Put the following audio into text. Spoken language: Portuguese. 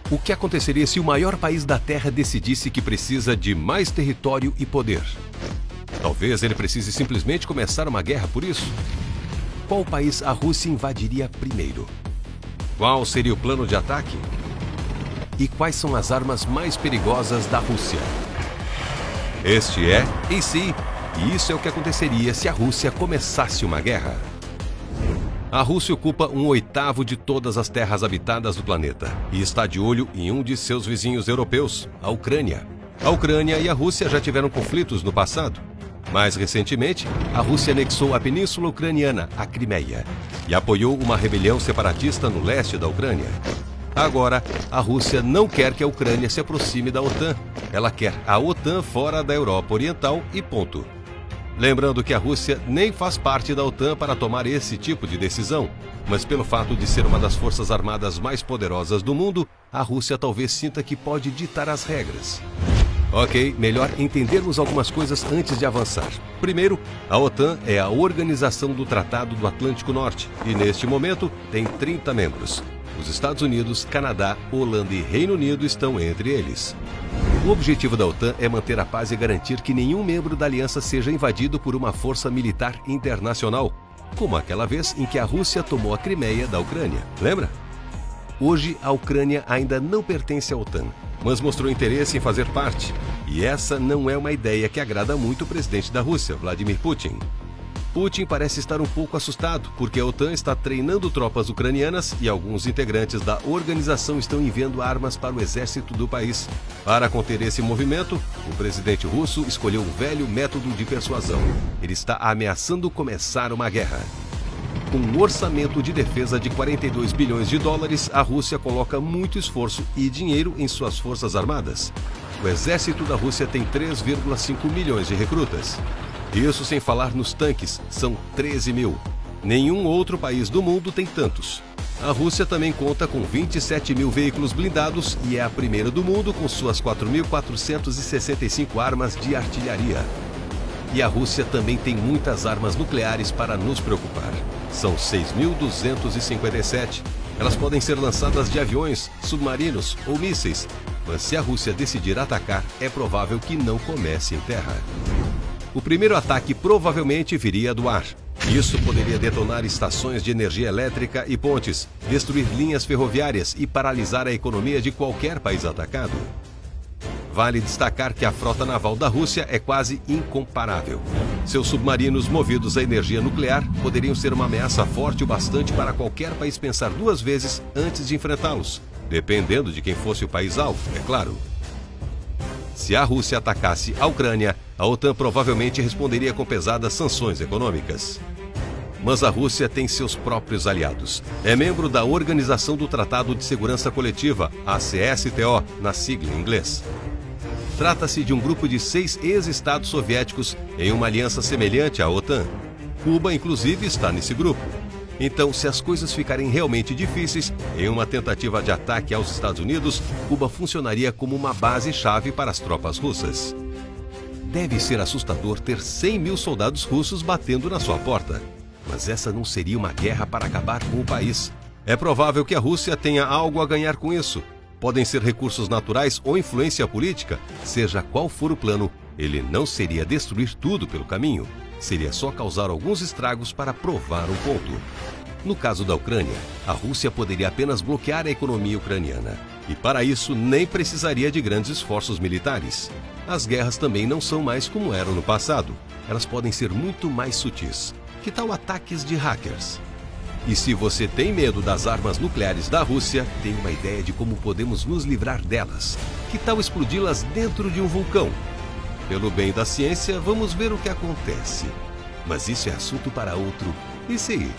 O que aconteceria se o maior país da Terra decidisse que precisa de mais território e poder? Talvez ele precise simplesmente começar uma guerra por isso. Qual país a Rússia invadiria primeiro? Qual seria o plano de ataque? E quais são as armas mais perigosas da Rússia? Este é AC, e isso é o que aconteceria se a Rússia começasse uma guerra. A Rússia ocupa 1/8 de todas as terras habitadas do planeta e está de olho em um de seus vizinhos europeus, a Ucrânia. A Ucrânia e a Rússia já tiveram conflitos no passado. Mais recentemente, a Rússia anexou a península ucraniana, a Crimeia, e apoiou uma rebelião separatista no leste da Ucrânia. Agora, a Rússia não quer que a Ucrânia se aproxime da OTAN. Ela quer a OTAN fora da Europa Oriental e ponto. Lembrando que a Rússia nem faz parte da OTAN para tomar esse tipo de decisão, mas pelo fato de ser uma das forças armadas mais poderosas do mundo, a Rússia talvez sinta que pode ditar as regras. Ok, melhor entendermos algumas coisas antes de avançar. Primeiro, a OTAN é a Organização do Tratado do Atlântico Norte e, neste momento, tem 30 membros. Os Estados Unidos, Canadá, Holanda e Reino Unido estão entre eles. O objetivo da OTAN é manter a paz e garantir que nenhum membro da aliança seja invadido por uma força militar internacional, como aquela vez em que a Rússia tomou a Crimeia da Ucrânia. Lembra? Hoje, a Ucrânia ainda não pertence à OTAN, mas mostrou interesse em fazer parte. E essa não é uma ideia que agrada muito o presidente da Rússia, Vladimir Putin. Putin parece estar um pouco assustado, porque a OTAN está treinando tropas ucranianas e alguns integrantes da organização estão enviando armas para o exército do país. Para conter esse movimento, o presidente russo escolheu um velho método de persuasão. Ele está ameaçando começar uma guerra. Com um orçamento de defesa de 42 bilhões de dólares, a Rússia coloca muito esforço e dinheiro em suas forças armadas. O exército da Rússia tem 3,5 milhões de recrutas. Isso sem falar nos tanques, são 13 mil. Nenhum outro país do mundo tem tantos. A Rússia também conta com 27 mil veículos blindados e é a primeira do mundo com suas 4.465 armas de artilharia. E a Rússia também tem muitas armas nucleares para nos preocupar. São 6.257. Elas podem ser lançadas de aviões, submarinos ou mísseis, mas se a Rússia decidir atacar, é provável que não comece em terra. O primeiro ataque provavelmente viria do ar. Isso poderia detonar estações de energia elétrica e pontes, destruir linhas ferroviárias e paralisar a economia de qualquer país atacado. Vale destacar que a frota naval da Rússia é quase incomparável. Seus submarinos movidos a energia nuclear poderiam ser uma ameaça forte o bastante para qualquer país pensar duas vezes antes de enfrentá-los, dependendo de quem fosse o país-alvo, é claro. Se a Rússia atacasse a Ucrânia, a OTAN provavelmente responderia com pesadas sanções econômicas. Mas a Rússia tem seus próprios aliados. É membro da Organização do Tratado de Segurança Coletiva, a CSTO, na sigla em inglês. Trata-se de um grupo de 6 ex-estados soviéticos em uma aliança semelhante à OTAN. Cuba, inclusive, está nesse grupo. Então, se as coisas ficarem realmente difíceis, em uma tentativa de ataque aos Estados Unidos, Cuba funcionaria como uma base-chave para as tropas russas. Deve ser assustador ter 100 mil soldados russos batendo na sua porta. Mas essa não seria uma guerra para acabar com o país. É provável que a Rússia tenha algo a ganhar com isso. Podem ser recursos naturais ou influência política. Seja qual for o plano, ele não seria destruir tudo pelo caminho. Seria só causar alguns estragos para provar um ponto. No caso da Ucrânia, a Rússia poderia apenas bloquear a economia ucraniana. E para isso nem precisaria de grandes esforços militares. As guerras também não são mais como eram no passado. Elas podem ser muito mais sutis. Que tal ataques de hackers? E se você tem medo das armas nucleares da Rússia, tem uma ideia de como podemos nos livrar delas. Que tal explodi-las dentro de um vulcão? Pelo bem da ciência, vamos ver o que acontece. Mas isso é assunto para outro. E se